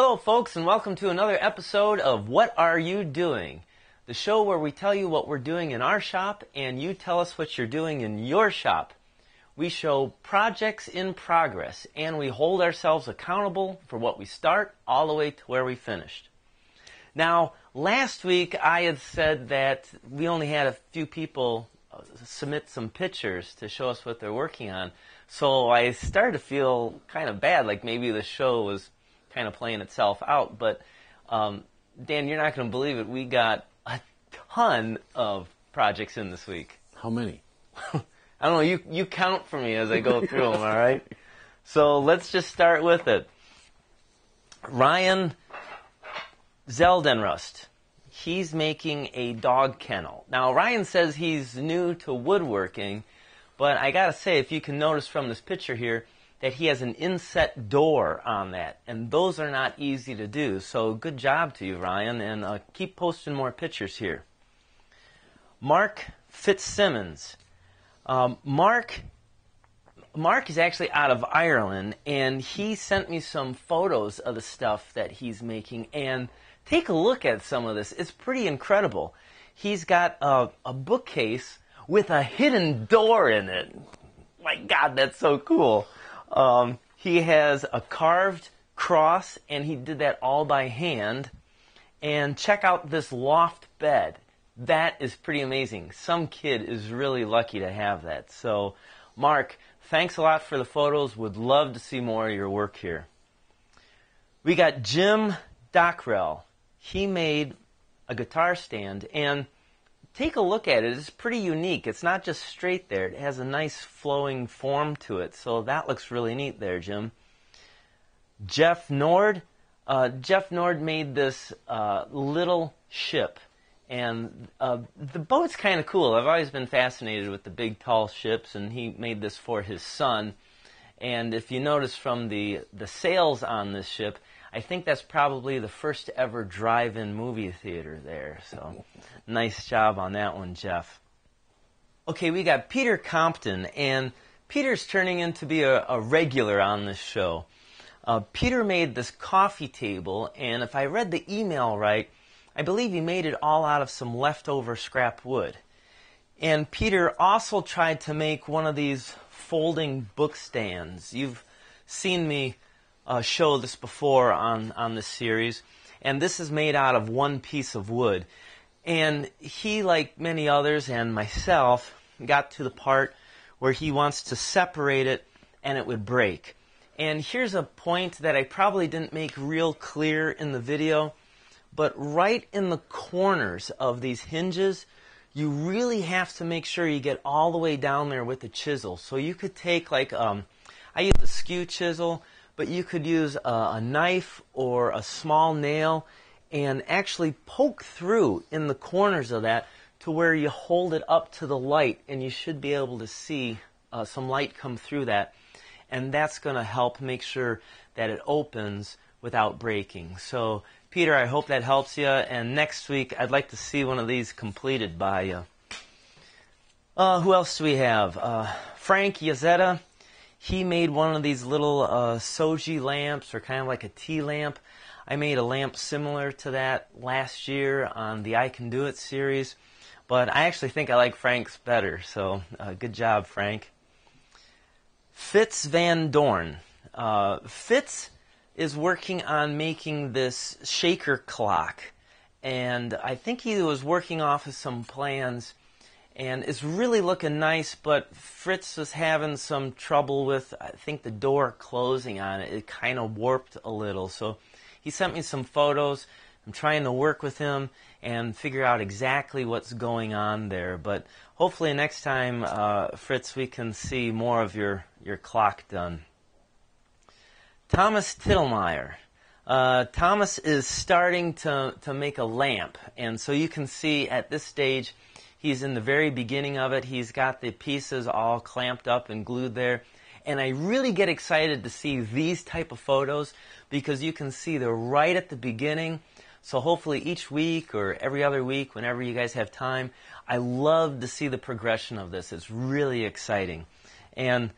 Hello folks, and welcome to another episode of What Are You Doing? The show where we tell you what we're doing in our shop and you tell us what you're doing in your shop. We show projects in progress and we hold ourselves accountable for what we start all the way to where we finished. Now, last week I had said that we only had a few people submit some pictures to show us what they're working on. So I started to feel kind of bad, like maybe the show was kind of playing itself out. But Dan, you're not going to believe it. We got a ton of projects in this week. How many? I don't know. You count for me as I go through them, all right? So let's just start with it. Ryan Zeldenrust. He's making a dog kennel. Now, Ryan says he's new to woodworking, but I got to say, if you can notice from this picture here, that he has an inset door on that, and those are not easy to do. So good job to you, Ryan, and keep posting more pictures here. Mark Fritzsimons. Mark is actually out of Ireland, and he sent me some photos of the stuff that he's making, and take a look at some of this. It's pretty incredible. He's got a bookcase with a hidden door in it. My God, that's so cool. He has a carved cross, and he did that all by hand. And check out this loft bed. That is pretty amazing. Some kid is really lucky to have that. So, Mark, thanks a lot for the photos. Would love to see more of your work here. We got Jim Dockrell. He made a guitar stand, and take a look at it. It's pretty unique. It's not just straight there. It has a nice flowing form to it. So that looks really neat there, Jim. Jeff Nord. Jeff Nord made this little ship. And the boat's kind of cool. I've always been fascinated with the big, tall ships, and he made this for his son. And if you notice from the sails on this ship, I think that's probably the first ever drive-in movie theater there. So nice job on that one, Jeff. Okay, we got Peter Compton, and Peter's turning into be a regular on this show. Peter made this coffee table, and if I read the email right, I believe he made it all out of some leftover scrap wood. And Peter also tried to make one of these folding book stands. You've seen me show this before on this series, and this is made out of one piece of wood. And he, like many others and myself, got to the part where he wants to separate it and it would break. And here's a point that I probably didn't make real clear in the video, but right in the corners of these hinges, you really have to make sure you get all the way down there with the chisel. So you could take like, I use a skew chisel, but you could use a knife or a small nail and actually poke through in the corners of that to where you hold it up to the light, and you should be able to see some light come through that. And that's going to help make sure that it opens without breaking. So, Peter, I hope that helps you. And next week, I'd like to see one of these completed by you. Who else do we have? Frank Yazzetta. He made one of these little soji lamps, or kind of like a tea lamp. I made a lamp similar to that last year on the I Can Do It series, but I actually think I like Frank's better, so good job, Frank. Frits Van Doorn. Frits is working on making this shaker clock, and I think he was working off of some plans. And it's really looking nice, but Frits was having some trouble with, I think, the door closing on it. It kind of warped a little. So he sent me some photos. I'm trying to work with him and figure out exactly what's going on there. But hopefully next time, Frits, we can see more of your clock done. Thomas Tittlemier. Thomas is starting to make a lamp. And so you can see at this stage, he's in the very beginning of it. He's got the pieces all clamped up and glued there. And I really get excited to see these type of photos because you can see they're right at the beginning. So hopefully each week or every other week, whenever you guys have time, I love to see the progression of this. It's really exciting. And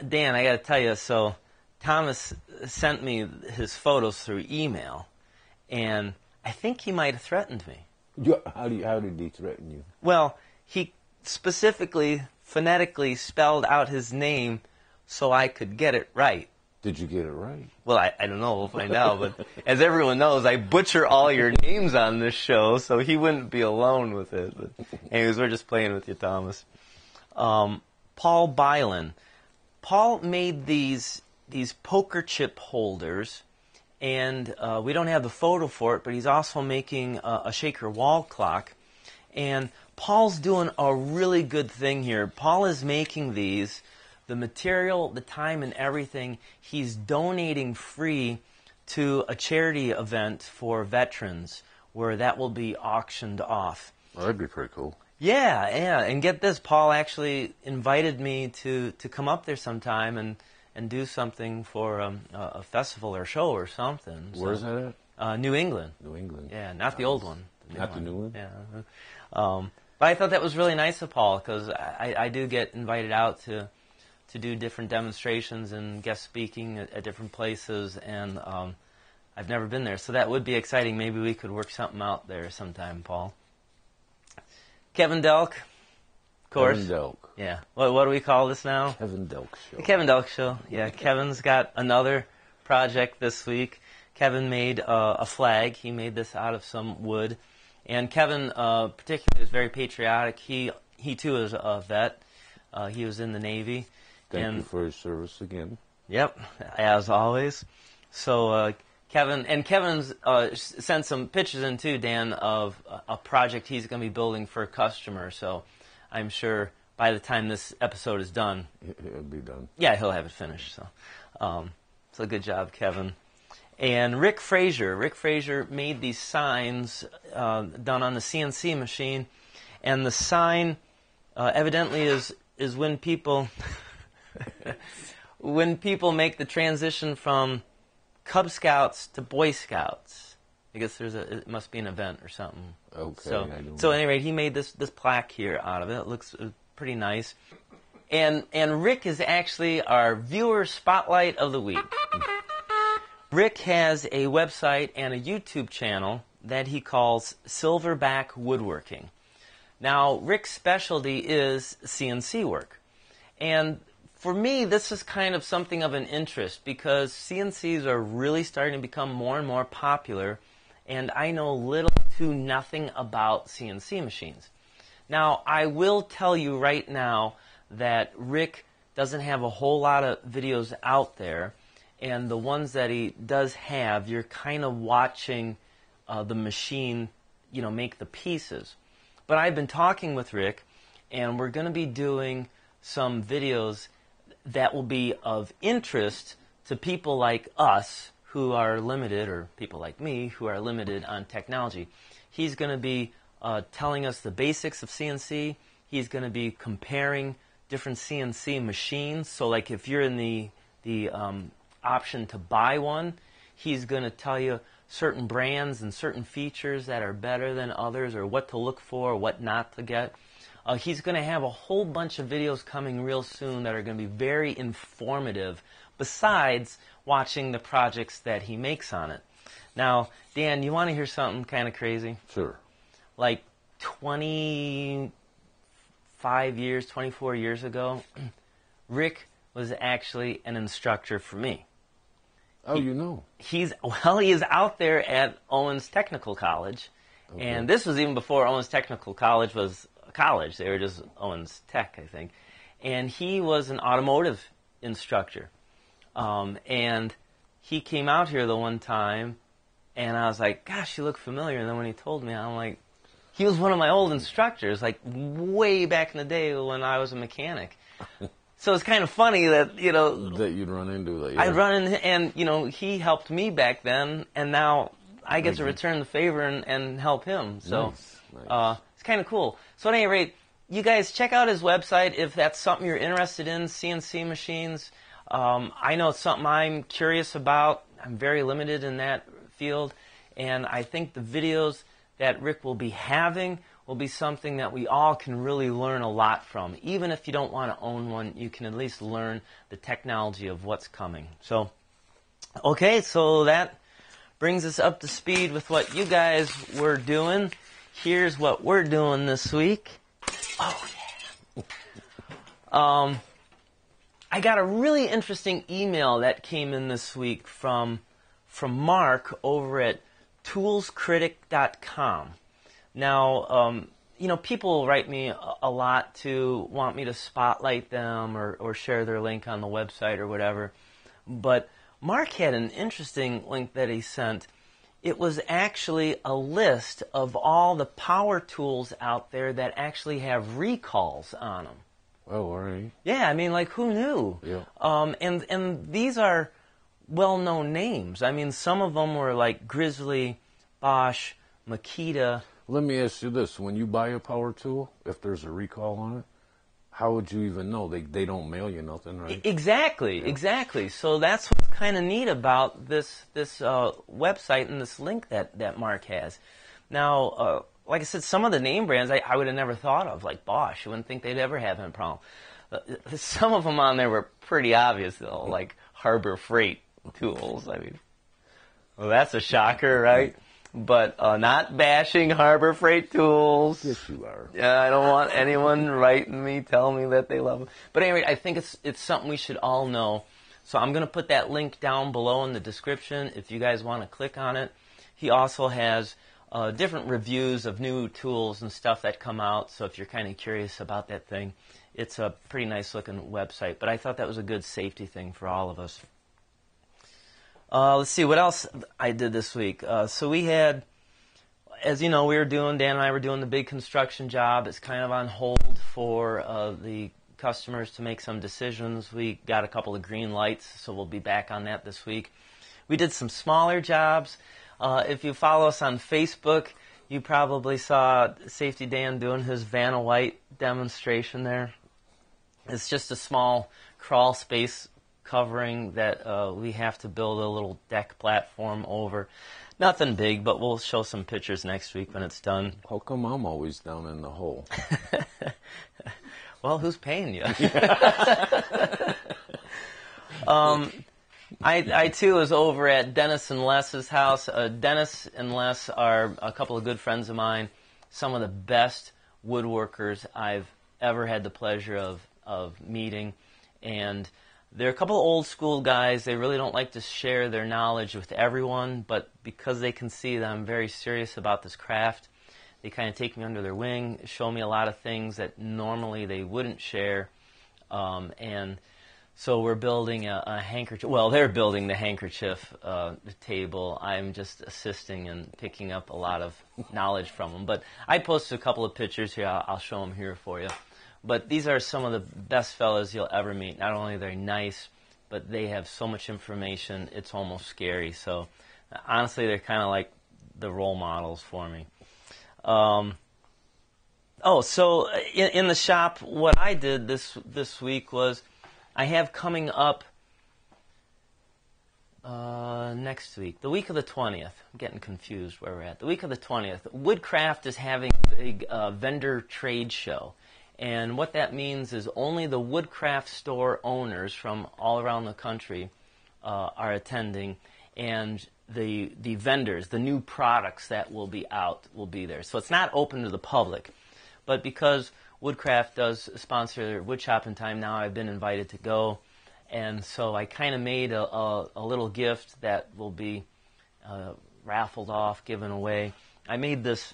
Dan, I got to tell you, so Thomas sent me his photos through email, and I think he might have threatened me. How did he threaten you? Well, he specifically, phonetically spelled out his name so I could get it right. Did you get it right? Well, I don't know. We'll find out. But as everyone knows, I butcher all your names on this show, so he wouldn't be alone with it. But anyways, we're just playing with you, Thomas. Paul Bylan. Paul made these poker chip holders, and we don't have the photo for it, but he's also making a shaker wall clock. And Paul's doing a really good thing here. Paul is making these. The material, the time, and everything, he's donating free to a charity event for veterans where that will be auctioned off. Well, that'd be pretty cool. Yeah. And get this, Paul actually invited me to come up there sometime and do something for a festival or show or something. Where's that at? New England. New England. Yeah, not the old one. Not the new one? Yeah. But I thought that was really nice of Paul, because I do get invited out to do different demonstrations and guest speaking at different places, and I've never been there, so that would be exciting. Maybe we could work something out there sometime, Paul. Kevin Delk, of course. Kevin Delk. Yeah. What do we call this now? Kevin Delk Show. The Kevin Delk Show. Yeah, Kevin's got another project this week. Kevin made a flag. He made this out of some wood. And Kevin particularly is very patriotic. He too is a vet. He was in the Navy. Thank you for his service again. Yep, as always. So Kevin's sent some pictures in too, Dan, of a project he's going to be building for a customer. So I'm sure by the time this episode is done, it'll be done. Yeah, he'll have it finished. So good job, Kevin. And Rick Frazier made these signs done on the CNC machine, and the sign evidently is when people make the transition from Cub Scouts to Boy Scouts. I guess it must be an event or something. Okay. So at any rate, he made this plaque here out of it. It looks pretty nice. And Rick is actually our viewer spotlight of the week. Rick has a website and a YouTube channel that he calls Silverback Woodworking. Now, Rick's specialty is CNC work. And for me, this is kind of something of an interest because CNCs are really starting to become more and more popular, and I know little to nothing about CNC machines. Now, I will tell you right now that Rick doesn't have a whole lot of videos out there, and the ones that he does have, you're kind of watching the machine, make the pieces. But I've been talking with Rick, and we're going to be doing some videos that will be of interest to people like us who are limited, or people like me who are limited on technology. He's going to be telling us the basics of CNC. He's going to be comparing different CNC machines. So like if you're in the option to buy one, he's going to tell you certain brands and certain features that are better than others, or what to look for, what not to get. He's going to have a whole bunch of videos coming real soon that are going to be very informative, besides watching the projects that he makes on it. Now, Dan, you want to hear something kind of crazy? Sure. Like 24 years ago, Rick was actually an instructor for me. Oh, you know. He is out there at Owens Technical College, okay. And this was even before Owens Technical College was a college. They were just Owens Tech, I think. And he was an automotive instructor. And he came out here the one time, and I was like, gosh, you look familiar. And then when he told me, I'm like, he was one of my old instructors, like way back in the day when I was a mechanic. So it's kind of funny that, that you'd run into that. Yeah. I'd run in, and, he helped me back then, and now I get to return the favor and help him. So nice. It's kind of cool. So at any rate, you guys check out his website if that's something you're interested in, CNC machines. I know it's something I'm curious about. I'm very limited in that field, and I think the videos that Rick will be having will be something that we all can really learn a lot from. Even if you don't want to own one, you can at least learn the technology of what's coming. So, okay, so that brings us up to speed with what you guys were doing. Here's what we're doing this week. Oh, yeah. I got a really interesting email that came in this week from Mark over at toolscritic.com. Now, people write me a lot to want me to spotlight them or share their link on the website or whatever. But Mark had an interesting link that he sent. It was actually a list of all the power tools out there that actually have recalls on them. Oh, all right. Yeah, I mean, like, who knew? Yeah. And these are well-known names. I mean, some of them were like Grizzly, Bosch, Makita. Let me ask you this. When you buy a power tool, if there's a recall on it, how would you even know? They don't mail you nothing, right? Exactly. So that's what's kind of neat about this website and this link that Mark has. Now, like I said, some of the name brands I would have never thought of, like Bosch. I wouldn't think they'd ever have any problem. Some of them on there were pretty obvious, though, like Harbor Freight tools. I mean, well, that's a shocker, right? But not bashing Harbor Freight tools. Yes, you are. Yeah, I don't want anyone writing me, telling me that they love them. But anyway, I think it's something we should all know. So I'm going to put that link down below in the description if you guys want to click on it. He also has different reviews of new tools and stuff that come out. So if you're kind of curious about that thing, it's a pretty nice looking website. But I thought that was a good safety thing for all of us. Let's see what else I did this week. So we had, as you know, Dan and I were doing the big construction job. It's kind of on hold for the customers to make some decisions. We got a couple of green lights, so we'll be back on that this week. We did some smaller jobs. If you follow us on Facebook, you probably saw Safety Dan doing his Vanna White demonstration there. It's just a small crawl space covering that we have to build a little deck platform over. Nothing big, but we'll show some pictures next week when it's done. How come I'm always down in the hole? Well, who's paying you? I too was over at Dennis and Les's house. Dennis and Les are a couple of good friends of mine, some of the best woodworkers I've ever had the pleasure of meeting. And they're a couple of old school guys. They really don't like to share their knowledge with everyone, but because they can see that I'm very serious about this craft, they kind of take me under their wing, show me a lot of things that normally they wouldn't share. And so we're building a handkerchief. Well, they're building the handkerchief table. I'm just assisting and picking up a lot of knowledge from them. But I posted a couple of pictures here. I'll show them here for you. But these are some of the best fellas you'll ever meet. Not only are they nice, but they have so much information, it's almost scary. So honestly, they're kind of like the role models for me. So in the shop, what I did this week was I have coming up next week, the week of the 20th. I'm getting confused where we're at. The week of the 20th, Woodcraft is having a big vendor trade show. And what that means is only the Woodcraft store owners from all around the country are attending, and the vendors, the new products that will be out, will be there. So it's not open to the public. But because Woodcraft does sponsor Wood Shopping Time now, I've been invited to go. And so I kind of made a little gift that will be raffled off, given away. I made this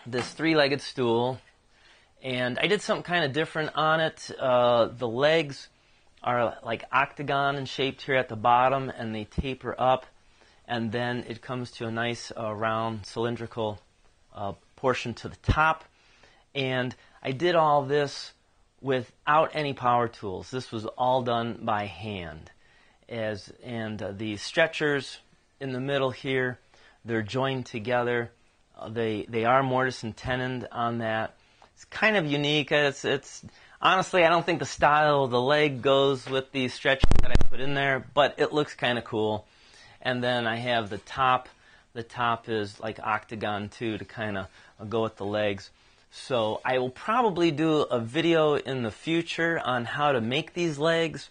three-legged stool. And I did something kind of different on it. The legs are like octagon in shaped here at the bottom, and they taper up. And then it comes to a nice round cylindrical portion to the top. And I did all this without any power tools. This was all done by hand. The stretchers in the middle here, they're joined together. They are mortise and tenoned on that. It's kind of unique. It's honestly, I don't think the style of the leg goes with the stretcher that I put in there, but it looks kind of cool. And then I have the top the top is like octagon too, to kind of go with the legs. So I will probably do a video in the future on how to make these legs,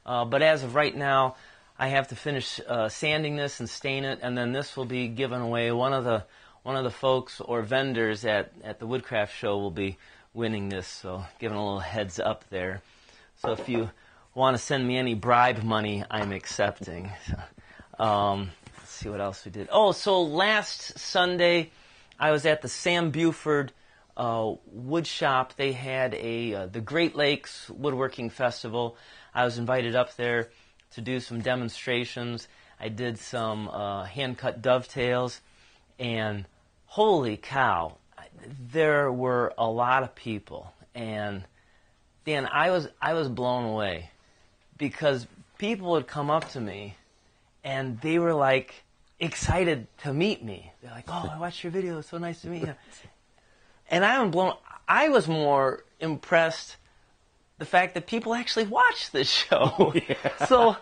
but as of right now, I have to finish sanding this and stain it, and then this will be given away. One of the folks or vendors at the Woodcraft Show will be winning this, so giving a little heads up there. So if you want to send me any bribe money, I'm accepting. Let's see what else we did. Oh, so last Sunday, I was at the Sam Buford wood shop. They had the Great Lakes Woodworking Festival. I was invited up there to do some demonstrations. I did some hand-cut dovetails, and holy cow, there were a lot of people. And Dan, I was blown away, because people would come up to me and they were like excited to meet me. They're like, "Oh, I watched your video. It's so nice to meet you." And I was more impressed the fact that people actually watch this show. Yeah. So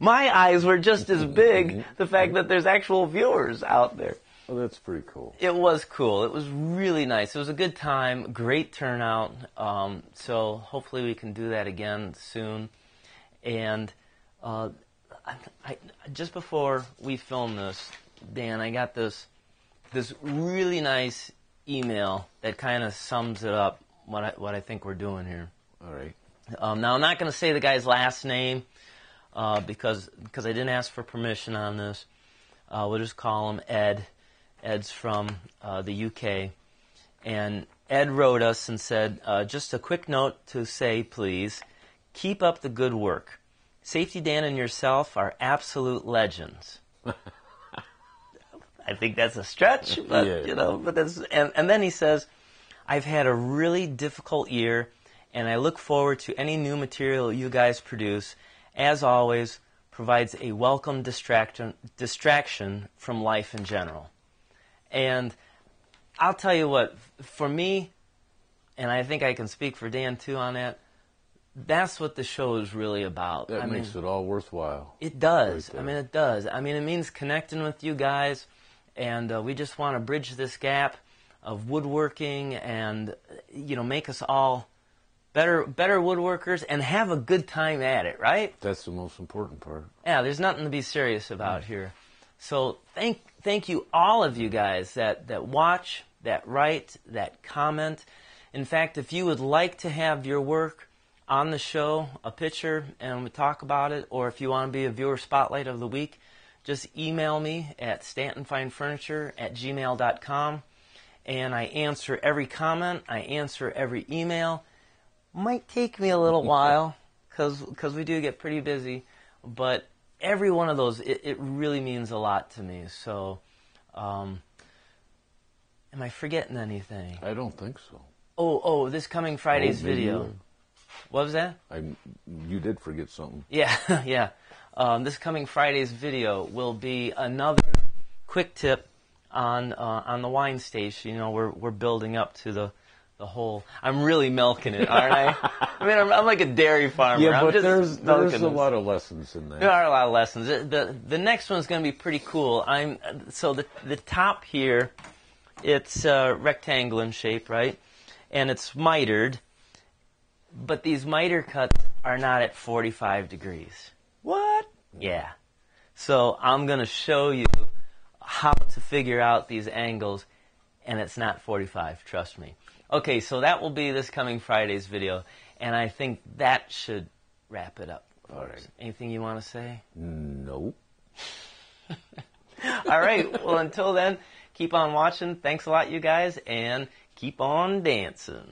my eyes were just as big, the fact that there's actual viewers out there. Well, that's pretty cool. It was cool. It was really nice. It was a good time, great turnout. So hopefully we can do that again soon. And just before we film this, Dan, I got this really nice email that kind of sums it up, what I think we're doing here. All right. Now, I'm not going to say the guy's last name because I didn't ask for permission on this. We'll just call him Ed. Ed's from the UK. And Ed wrote us and said, just a quick note to say, please, keep up the good work. Safety Dan and yourself are absolute legends. I think that's a stretch, but yeah. But that's and then he says, I've had a really difficult year, and I look forward to any new material you guys produce. As always, provides a welcome distraction from life in general. And I'll tell you what, for me, and I think I can speak for Dan too on that, that's what the show is really about. That makes it all worthwhile. It does. Right, it does. It means connecting with you guys, and we just want to bridge this gap of woodworking and, make us all better woodworkers and have a good time at it, right? That's the most important part. Yeah, there's nothing to be serious about here. So thank you, all of you guys that watch, that write, that comment. In fact, if you would like to have your work on the show, a picture, and we talk about it, or if you want to be a viewer spotlight of the week, just email me at stantonfinefurniture@gmail.com, and I answer every comment, I answer every email. Might take me a little while, because we do get pretty busy, but every one of those, it really means a lot to me. So, am I forgetting anything? I don't think so. Oh, this coming Friday's video. What was that? You did forget something. Yeah, yeah. This coming Friday's video will be another quick tip on the wine station. We're building up to the whole. I'm really milking it, aren't I? I'm like a dairy farmer. Yeah, but there's a lot of lessons in that. There are a lot of lessons. The next one's going to be pretty cool. So the top here, it's rectangle in shape, right? And it's mitered. But these miter cuts are not at 45 degrees. What? Yeah. So I'm going to show you how to figure out these angles, and it's not 45, trust me. Okay, so that will be this coming Friday's video, and I think that should wrap it up. All right. Anything you want to say? Nope. All right, well, until then, keep on watching. Thanks a lot, you guys, and keep on dancing.